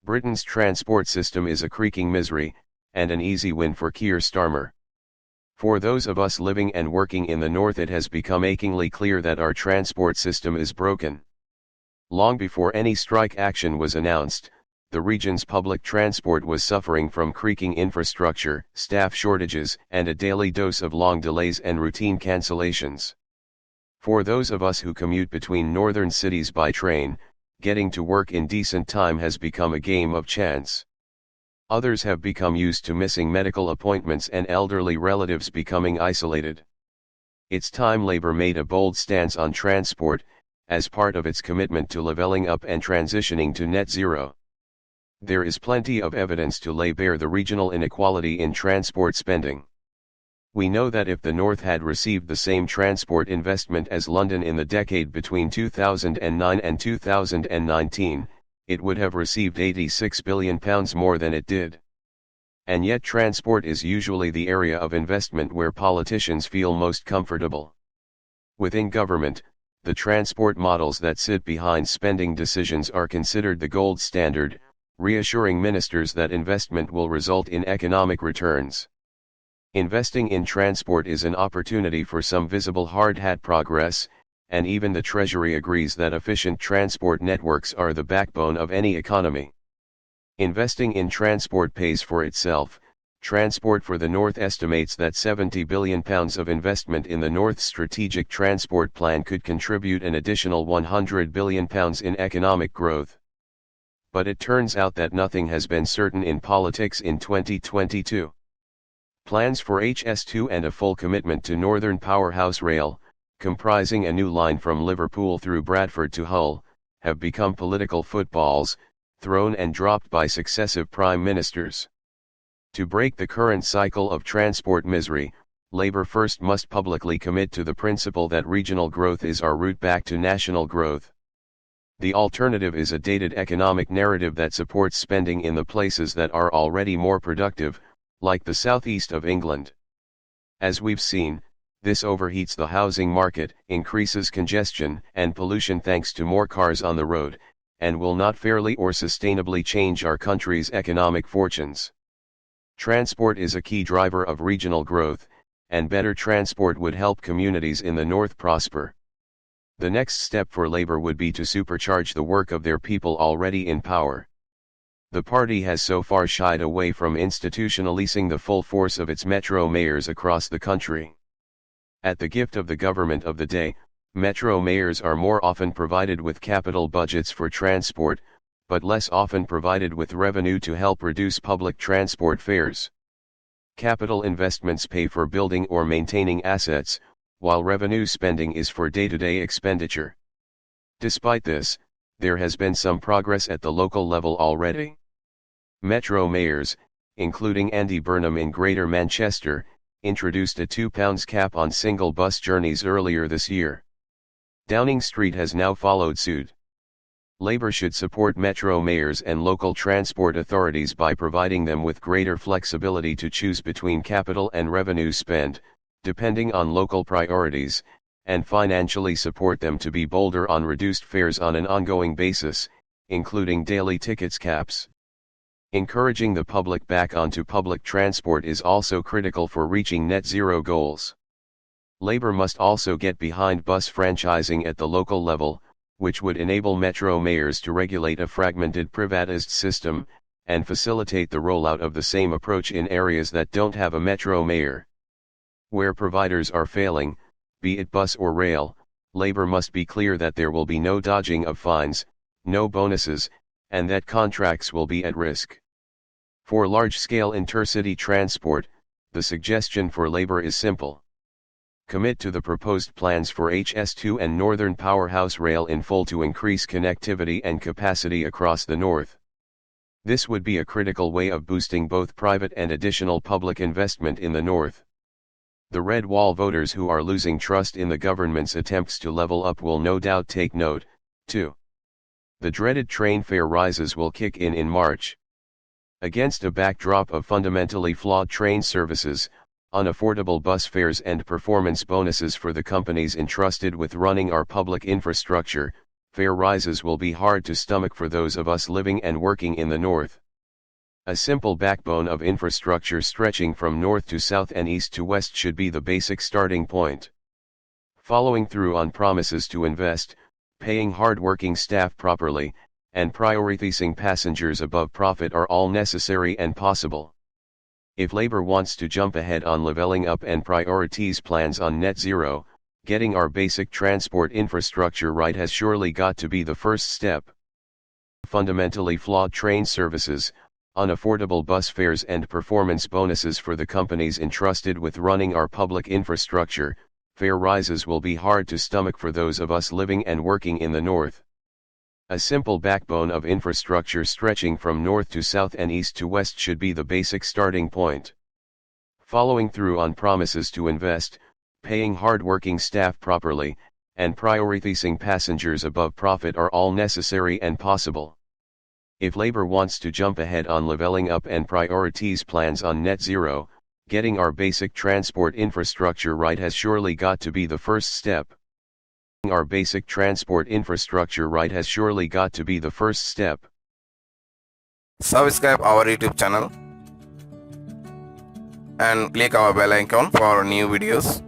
Britain's transport system is a creaking misery, and an easy win for Keir Starmer. For those of us living and working in the north, it has become achingly clear that our transport system is broken. Long before any strike action was announced, the region's public transport was suffering from creaking infrastructure, staff shortages, and a daily dose of long delays and routine cancellations. For those of us who commute between northern cities by train, getting to work in decent time has become a game of chance. Others have become used to missing medical appointments and elderly relatives becoming isolated. It's time Labour made a bold stance on transport, as part of its commitment to levelling up and transitioning to net zero. There is plenty of evidence to lay bare the regional inequality in transport spending. We know that if the North had received the same transport investment as London in the decade between 2009 and 2019, it would have received £86 billion more than it did. And yet transport is usually the area of investment where politicians feel most comfortable. Within government, the transport models that sit behind spending decisions are considered the gold standard, reassuring ministers that investment will result in economic returns. Investing in transport is an opportunity for some visible hard-hat progress, and even the Treasury agrees that efficient transport networks are the backbone of any economy. Investing in transport pays for itself. Transport for the North estimates that £70 billion of investment in the North's Strategic Transport Plan could contribute an additional £100 billion in economic growth. But it turns out that nothing has been certain in politics in 2022. Plans for HS2 and a full commitment to Northern Powerhouse Rail, comprising a new line from Liverpool through Bradford to Hull, have become political footballs, thrown and dropped by successive prime ministers. To break the current cycle of transport misery, Labour first must publicly commit to the principle that regional growth is our route back to national growth. The alternative is a dated economic narrative that supports spending in the places that are already more productive, like the southeast of England. As we've seen, this overheats the housing market, increases congestion and pollution thanks to more cars on the road, and will not fairly or sustainably change our country's economic fortunes. Transport is a key driver of regional growth, and better transport would help communities in the north prosper. The next step for Labour would be to supercharge the work of their people already in power. The party has so far shied away from institutionalizing the full force of its metro mayors across the country. At the gift of the government of the day, metro mayors are more often provided with capital budgets for transport, but less often provided with revenue to help reduce public transport fares. Capital investments pay for building or maintaining assets, while revenue spending is for day-to-day expenditure. Despite this, there has been some progress at the local level already. Metro mayors, including Andy Burnham in Greater Manchester, introduced a £2 cap on single bus journeys earlier this year. Downing Street has now followed suit. Labour should support metro mayors and local transport authorities by providing them with greater flexibility to choose between capital and revenue spend, depending on local priorities, and financially support them to be bolder on reduced fares on an ongoing basis, including daily tickets caps. Encouraging the public back onto public transport is also critical for reaching net zero goals. Labour must also get behind bus franchising at the local level, which would enable metro mayors to regulate a fragmented privatized system, and facilitate the rollout of the same approach in areas that don't have a metro mayor. Where providers are failing, be it bus or rail, Labour must be clear that there will be no dodging of fines, no bonuses, and that contracts will be at risk. For large-scale intercity transport, the suggestion for Labour is simple. Commit to the proposed plans for HS2 and Northern Powerhouse Rail in full to increase connectivity and capacity across the north. This would be a critical way of boosting both private and additional public investment in the north. The Red Wall voters who are losing trust in the government's attempts to level up will no doubt take note, too. The dreaded train fare rises will kick in March. Against a backdrop of fundamentally flawed train services, unaffordable bus fares and performance bonuses for the companies entrusted with running our public infrastructure, fare rises will be hard to stomach for those of us living and working in the north. A simple backbone of infrastructure stretching from north to south and east to west should be the basic starting point. Following through on promises to invest, paying hard-working staff properly, and prioritizing passengers above profit are all necessary and possible. If Labour wants to jump ahead on levelling up and priorities plans on net zero, getting our basic transport infrastructure right has surely got to be the first step. Fundamentally flawed train services, unaffordable bus fares and performance bonuses for the companies entrusted with running our public infrastructure, fare rises will be hard to stomach for those of us living and working in the north. A simple backbone of infrastructure stretching from north to south and east to west should be the basic starting point. Following through on promises to invest, paying hard-working staff properly, and prioritizing passengers above profit are all necessary and possible. If Labour wants to jump ahead on levelling up and priorities plans on net zero, getting our basic transport infrastructure right has surely got to be the first step. Our basic transport infrastructure right has surely got to be the first step. Subscribe our YouTube channel and click our bell icon for new videos.